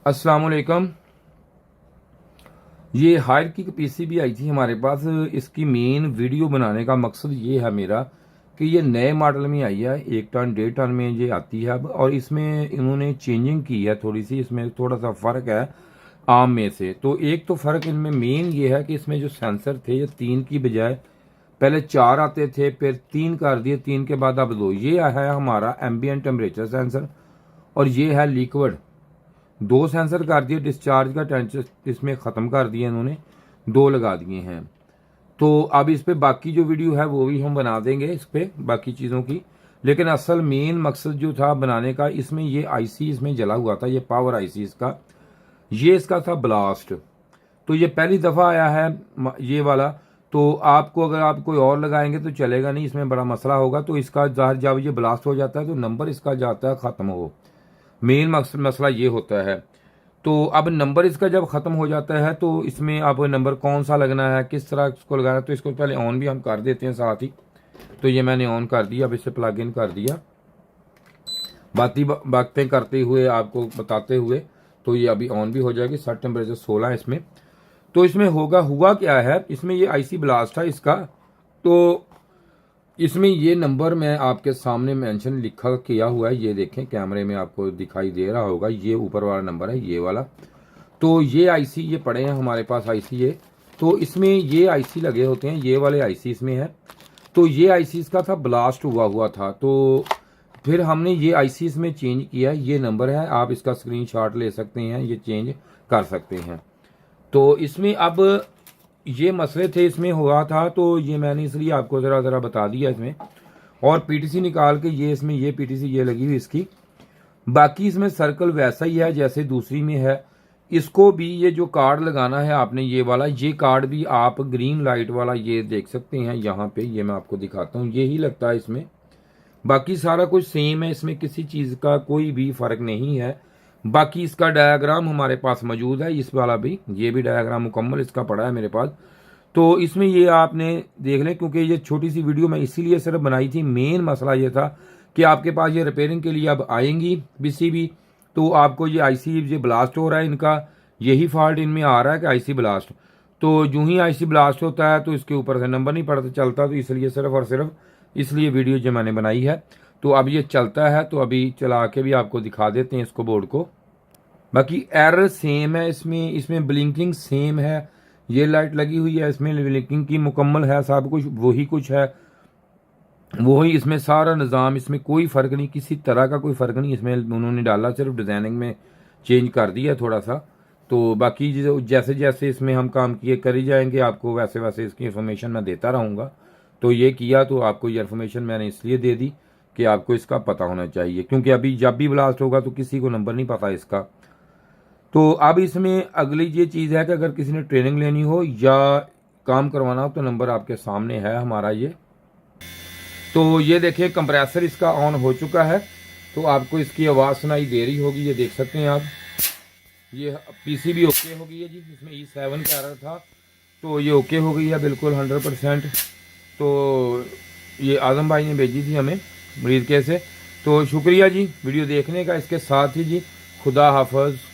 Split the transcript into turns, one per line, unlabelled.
अस्सलाम वालेकुम। ये हायर की पीसीबी आई थी हमारे पास। इसकी मेन वीडियो बनाने का मकसद ये है मेरा कि ये नए मॉडल में आई है, 1 टन 1.5 टन में ये आती है अब। और इसमें इन्होंने चेंजिंग की है थोड़ी सी, इसमें थोड़ा सा फ़र्क है आम में से। तो एक तो फ़र्क इनमें मेन ये है कि इसमें जो सेंसर थे ये 3 की बजाय पहले 4 आते थे, फिर 3 कर दिए, 3 के बाद अब 2। ये है हमारा एम्बियंट टेम्परेचर सेंसर और ये है लिक्विड। 2 सेंसर कर दिए, डिस्चार्ज का टेंशन इसमें ख़त्म कर दिया इन्होंने, 2 लगा दिए हैं। तो अब इस पे बाकी जो वीडियो है वो भी हम बना देंगे इस पे बाकी चीज़ों की। लेकिन असल मेन मकसद जो था बनाने का, इसमें ये आईसी इसमें जला हुआ था, ये पावर आईसी इसका, ये इसका था ब्लास्ट। तो ये पहली दफ़ा आया है ये वाला। तो आपको अगर आप कोई और लगाएंगे तो चलेगा नहीं, इसमें बड़ा मसला होगा। तो इसका ज़ाहिर जब ये ब्लास्ट हो जाता है तो नंबर इसका जाता है ख़त्म हो, मेन मसला ये होता है। तो अब नंबर इसका जब ख़त्म हो जाता है तो इसमें अब नंबर कौन सा लगना है, किस तरह इसको लगाना है, तो इसको पहले ऑन भी हम कर देते हैं साथ ही। तो ये मैंने ऑन कर दिया, अब इसे प्लग इन कर दिया बातें करते हुए, आपको बताते हुए। तो ये अभी ऑन भी हो जाएगी। सेट टेम्परेचर 16 है इसमें। तो इसमें हुआ क्या है, इसमें ये आईसी ब्लास्ट है इसका। तो इसमें ये नंबर मैं आपके सामने मेंशन लिखा किया हुआ है, ये देखें कैमरे में आपको दिखाई दे रहा होगा, ये ऊपर वाला नंबर है, ये वाला। तो ये आईसी ये पड़े हैं हमारे पास आईसी ये। तो इसमें ये आईसी लगे होते हैं, ये वाले आईसी इसमें है। तो ये आईसी इसका था ब्लास्ट हुआ था। तो फिर हमने ये आईसी इसमें चेंज किया, ये नंबर है, आप इसका स्क्रीनशॉट ले सकते हैं, ये चेंज कर सकते हैं। तो इसमें अब ये मसले थे इसमें हुआ था, तो ये मैंने इसलिए आपको ज़रा बता दिया इसमें। और पीटीसी निकाल के ये इसमें ये पीटीसी ये लगी हुई इसकी। बाकी इसमें सर्कल वैसा ही है जैसे दूसरी में है। इसको भी ये जो कार्ड लगाना है आपने, ये वाला, ये कार्ड भी आप ग्रीन लाइट वाला ये देख सकते हैं यहाँ पे, ये मैं आपको दिखाता हूँ, यही लगता है इसमें। बाकी सारा कुछ सेम है, इसमें किसी चीज़ का कोई भी फ़र्क नहीं है। बाकी इसका डायग्राम हमारे पास मौजूद है, इस वाला भी, ये भी डायग्राम मुकम्मल इसका पड़ा है मेरे पास। तो इसमें ये आपने देख लें, क्योंकि ये छोटी सी वीडियो मैं इसीलिए सिर्फ बनाई थी। मेन मसला ये था कि आपके पास ये रिपेयरिंग के लिए अब आएंगी पीसीबी, तो आपको ये आईसी ये ब्लास्ट हो रहा है इनका, यही फॉल्ट इनमें आ रहा है कि आईसी ब्लास्ट। तो जो ही आईसी ब्लास्ट होता है तो इसके ऊपर से नंबर नहीं पड़ता चलता, तो इसलिए सिर्फ और सिर्फ इसलिए वीडियो जो मैंने बनाई है। तो अब ये चलता है, तो अभी चला के भी आपको दिखा देते हैं इसको, बोर्ड को। बाकी एरर सेम है इसमें, इसमें ब्लिंकिंग सेम है, ये लाइट लगी हुई है, इसमें ब्लिंकिंग की मुकम्मल है, सब कुछ वही कुछ है, वही इसमें सारा निज़ाम, इसमें कोई फ़र्क नहीं, किसी तरह का कोई फ़र्क नहीं इसमें उन्होंने डाला, सिर्फ डिज़ाइनिंग में चेंज कर दिया थोड़ा सा। तो बाकी जैसे जैसे इसमें हम काम किए कर ही जाएंगे, आपको वैसे वैसे इसकी इन्फॉर्मेशन मैं देता रहूँगा। तो ये किया, तो आपको ये इन्फॉर्मेशन मैंने इसलिए दे दी कि आपको इसका पता होना चाहिए, क्योंकि अभी जब भी ब्लास्ट होगा तो किसी को नंबर नहीं पता इसका। तो अब इसमें अगली ये चीज़ है कि अगर किसी ने ट्रेनिंग लेनी हो या काम करवाना हो तो नंबर आपके सामने है हमारा ये। तो ये देखिए कंप्रेसर इसका ऑन हो चुका है, तो आपको इसकी आवाज़ सुनाई दे रही होगी, ये देख सकते हैं आप। ये पीसीबी ओके हो गई है जी, इसमें E7 का एरर था, तो ये ओके हो गई है बिल्कुल 100%। तो ये आज़म भाई ने भेजी थी हमें मरीज के से। तो शुक्रिया जी वीडियो देखने का। इसके साथ ही जी खुदा हाफिज़।